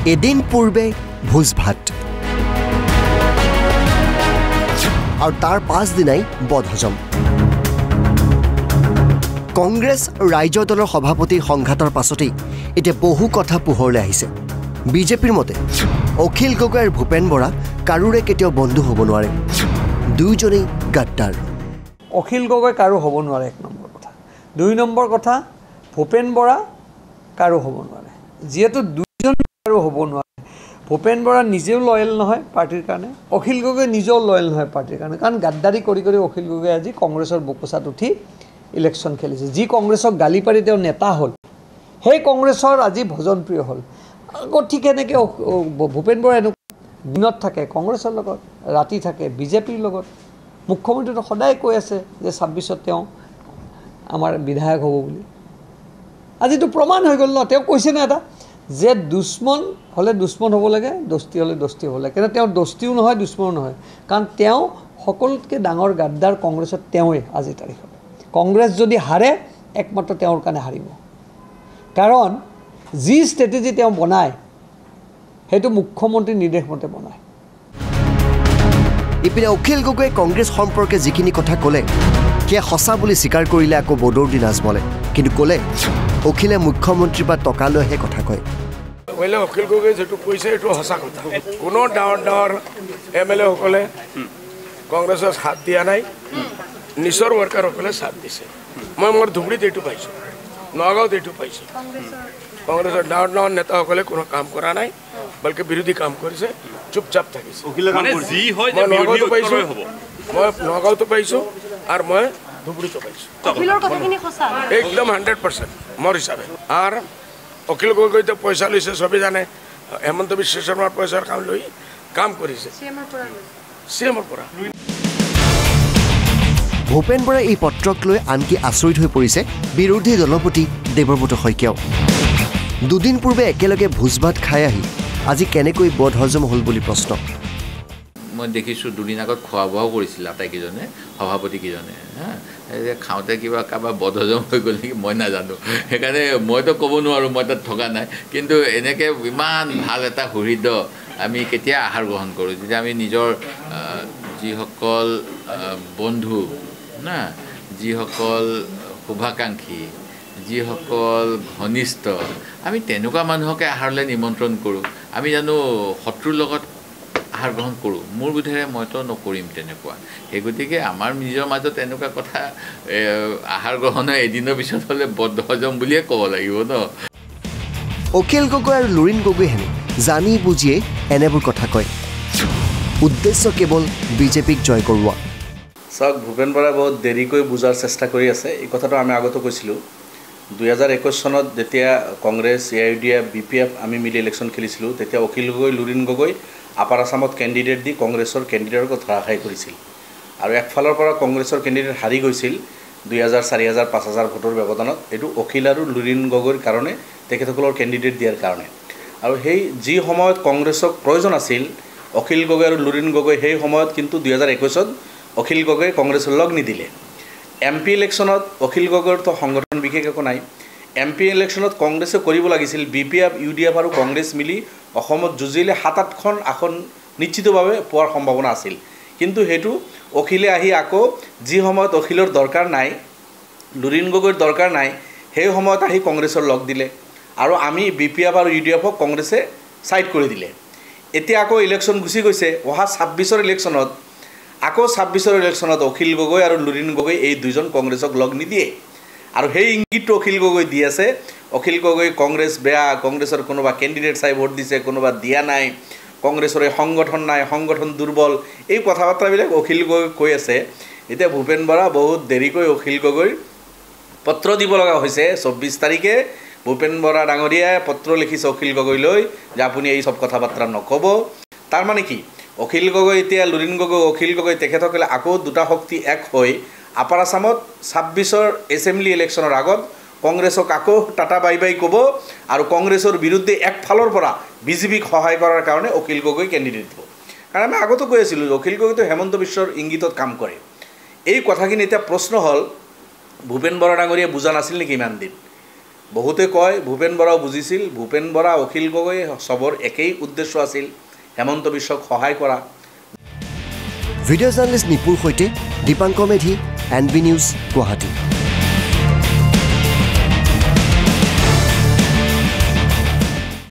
এদিন পূৰ্বে ভোজ ভাত আৰু তাৰ পাছদিনাই বদহজম কংগ্ৰেছ ৰাজ্য দলৰ সভাপতিৰ সংঘাতৰ পাছতেই এতিয়া বহু কথা পোহৰলৈ আহিছে বিজেপিৰ মতে অখিল গগৈ আৰু ভূপেন বৰা কাৰোৰে কেতিয়াও বন্ধু হ'ব নোৱাৰে দুইজনেই গাদ্দাৰ অখিল গগৈ কাৰো হ'ব নোৱাৰে এক নম্বৰ কথা দুই নম্বৰ কথা ভূপেন বৰা কাৰো হ'ব নোৱাৰে যিহেতু দুইজন কাৰো হ'ব নোৱাৰে ভূপেন বৰা নিজেও লয়েল নহয় পাৰ্টিৰ কাৰণে অখিল গগৈ নিজেও লয়েল নহয় পাৰ্টিৰ কাৰণে কাৰণ গাদ্দাৰী কৰি কৰি অখিল গগৈ আজি কংগ্ৰেছৰ বুকুচাত উঠি ইলেকশ্যন খেলিছে যি কংগ্ৰেছক গালি পাৰি তেওঁ নেতা হ'ল সেই কংগ্ৰেছৰ আজি ভজনপ্ৰিয় হ'ল আকৌ ঠিক এনেকৈ ভূপেন বৰা এনেকুৱা দিনত থাকে কংগ্ৰেছৰ লগত ৰাতি থাকে বিজেপিৰ লগত মুখ্যমন্ত্ৰীটো সদায় কৈ আছে যে ২৬ত তেওঁ আমাৰ বিধায়ক হ'ব বুলি আজিতো প্ৰমাণ হৈ গ'ল ন তেওঁ কৈছে না এটা যে দুশ্মন হ'লে দুশ্মন হ'ব লাগে দোস্তি হ'লে দোস্তি হ'ব লাগে কিন্তু তেওঁ দোস্তিও নহয় দুশ্মনো নহয় কাৰণ তেওঁ সকলোতকৈ ডাঙৰ গাদ্দাৰ কংগ্ৰেছত তেওঁৱেই আজিৰ তাৰিখত কংগ্ৰেছ যদি হাৰে একমাত্ৰ তেওঁৰ কাৰণে হাৰিব কাৰণ যি ষ্ট্ৰেটেজি তেওঁ বনায় সেইটো মুখ্যমন্ত্ৰীৰ নিৰ্দেশ মতে বনায় ইপিনে অখিল গগৈয়ে কংগ্ৰেছ সম্পৰ্কে যিখিনি কথা ক'লে সেয়া সঁচা বুলি স্বীকাৰ কৰিলে আকৌ বদৰুদ্দিন নাজমলে কিন্তু ক'লে অখিলে মুখ্যমন্ত্ৰীৰ পৰা টকা লৈহে কথা কয় বোলে অখিল গগৈ যেটো কৈছে এইটো সঁচা কথা কোনো ডাঙৰ এমএলএ সকলে কংগ্ৰেছৰ সাথ দিয়া নাই নিজৰ ৱৰ্কাৰসকলে সাথ দিছে মই মোৰ ধুবুৰীত এইটো পাইছোঁ নগাঁৱত এইটো পাইছোঁ কংগ্ৰেছৰ ডাঙৰ নেতাসকলে কোনো কাম কৰা নাই বলকে বিৰোধী কাম কৰিছে চুপচাপ থাকিছে মই নগাঁৱতো পাইছোঁ আৰু মই ধুবুৰীতো পাইছোঁ একদম 100% মোৰ হিচাপে আৰু অখিল গগৈতো পইচা লৈছে চবেই জানে হেমন্ত বিশ্ব শৰ্মাৰ পইচাৰ কাম লৈ কাম কৰিছে চিএমৰ পৰা ভূপেন বৰাই এই পত্ৰক লৈ আনকি আচৰিত হৈ পৰিছে বিৰোধী দলপতি দেৱব্ৰত শইকীয়াও দুদিন পূৰ্বে একেলগে ভোজ ভাত খাই আহি আজি কেনেকৈ বদহজম হ'ল বুলি প্ৰশ্ন মই দেখিছোঁ দুদিন আগত খোৱা বোৱাও কৰিছিল আটাইকেইজনে সভাপতিকেইজনে খাওঁতে কিবা কাৰোবাৰ বদহজম হৈ গ'ল নেকি মই নাজানো সেইকাৰণে মইতো ক'ব নোৱাৰোঁ মই তাত থকা নাই কিন্তু এনেকৈ ইমান ভাল এটা সুহৃদ আমি কেতিয়া আহাৰ গ্ৰহণ কৰোঁ যেতিয়া আমি নিজৰ যিসকল বন্ধু না যিসকল শুভাকাংক্ষী যিসকল ঘনিষ্ঠ আমি তেনেকুৱা মানুহকে আহাৰলৈ নিমন্ত্ৰণ কৰোঁ আমি জানো শত্ৰুৰ লগত আহাৰ গ্ৰহণ কৰোঁ মোৰ বোধেৰে মইতো নকৰিম তেনেকুৱা সেই গতিকে আমাৰ নিজৰ মাজত এনেকুৱা কথা আহাৰ গ্ৰহণৰ এদিনৰ পিছত হ'লে বদহজম বুলিয়ে ক'ব লাগিব ন অখিল গগৈ আৰু লুৰিণ গগৈ হেনো জানি বুজিয়ে এনেবোৰ কথা কয় উদ্দেশ্য কেৱল বিজেপিক জয় কৰোৱা চাওক ভূপেন বৰাই বহুত দেৰিকৈ বুজাৰ চেষ্টা কৰি আছে এই কথাটো আমি আগতে কৈছিলোঁ 2021 চনত যেতিয়া কংগ্ৰেছ AIUDF BPF আমি মিলি ইলেকশ্যন খেলিছিলোঁ তেতিয়া অখিল গগৈ লুৰিণ গগৈ আপাৰ আছামত কেণ্ডিডেট দি কংগ্ৰেছৰ কেণ্ডিডেটক ধৰাশায়ী কৰিছিল আৰু একফালৰ পৰা কংগ্ৰেছৰ কেণ্ডিডেট হাৰি গৈছিল 2000 4000 5000 ভোটৰ ব্যৱধানত এইটো অখিল আৰু লুৰিণ গগৈৰ কাৰণে তেখেতসকলৰ কেণ্ডিডেট দিয়াৰ কাৰণে আৰু সেই যি সময়ত কংগ্ৰেছক প্ৰয়োজন আছিল অখিল গগৈ আৰু লুৰিণ গগৈ সেই সময়ত কিন্তু 2021ত অখিল গগৈ কংগ্ৰেছৰ লগ নিদিলে MP ইলেকশ্যনত অখিল গগৈৰতো সংগঠন বিশেষ একো নাই MP ইলেকশ্যনত কংগ্ৰেছে কৰিব লাগিছিল BPF UDF আৰু কংগ্ৰেছ মিলি অসমত যুঁজিলে 7-8খন আসন নিশ্চিতভাৱে পোৱাৰ সম্ভাৱনা আছিল কিন্তু হেতু অখিলে আহি আকৌ যি সময়ত অখিলৰ দৰকাৰ নাই লুৰিণ গগৈৰ দৰকাৰ নাই সেই সময়ত আহি কংগ্ৰেছৰ লগ দিলে আৰু আমি BPF আৰু UDFক কংগ্ৰেছে সাইড কৰি দিলে এতিয়া আকৌ ইলেকশ্যন গুচি গৈছে অহা 26ৰ ইলেকশ্যনত আকৌ 26ৰ ইলেকশ্যনত অখিল গগৈ আৰু লুৰিণ গগৈ এই দুইজন কংগ্ৰেছক লগ নিদিয়ে আৰু সেই ইংগিতটো অখিল গগৈ দি আছে অখিল গগৈ কংগ্ৰেছ বেয়া কংগ্ৰেছৰ কোনোবা কেণ্ডিডেট চাই ভোট দিছে কোনোবা দিয়া নাই কংগ্ৰেছৰ সংগঠন নাই সংগঠন দুৰ্বল এই কথা বাৰ্তাবিলাক অখিল গগৈ কৈ আছে এতিয়া ভূপেন বৰা বহুত দেৰিকৈ অখিল গগৈৰ পত্ৰ দিব লগা হৈছে 24 তাৰিখে ভূপেন বৰা ডাঙৰীয়াই পত্ৰ লিখিছে অখিল গগৈলৈ যে আপুনি এই সব কথা বাৰ্তা নক'ব তাৰ মানে কি অখিল গগৈ এতিয়া লুৰিণ গগৈ অখিল গগৈ তেখেতসকলে আকৌ দুটা শক্তি এক হৈ আপাৰ আছামত 26ৰ এছেম্বলি ইলেকশ্যনৰ আগত কংগ্ৰেছক আকৌ টাটা বাই বাই ক'ব আৰু কংগ্ৰেছৰ বিৰুদ্ধে একফালৰ পৰা বিজেপিক সহায় কৰাৰ কাৰণে অখিল গগৈ কেণ্ডিডেট দিব কাৰণ আমি আগতে কৈ আছিলোঁ অখিল গগৈতো হেমন্ত বিশ্বৰ ইংগিতত কাম কৰে এই কথাখিনি এতিয়া প্ৰশ্ন হ'ল ভূপেন বৰা ডাঙৰীয়াই বুজা নাছিল নেকি ইমান দিন বহুতে কয় ভূপেন বৰাও বুজিছিল, ভূপেন বৰা অখিল গগৈ চবৰ একেই উদ্দেশ্য আছিল হেমন্ত বিশ্বক সহায় কৰা। ভিডিঅ' জাৰ্নেলিষ্ট নিপুৰ সৈতে দীপাংকৰ মেধি, NB নিউজ, গুৱাহাটী।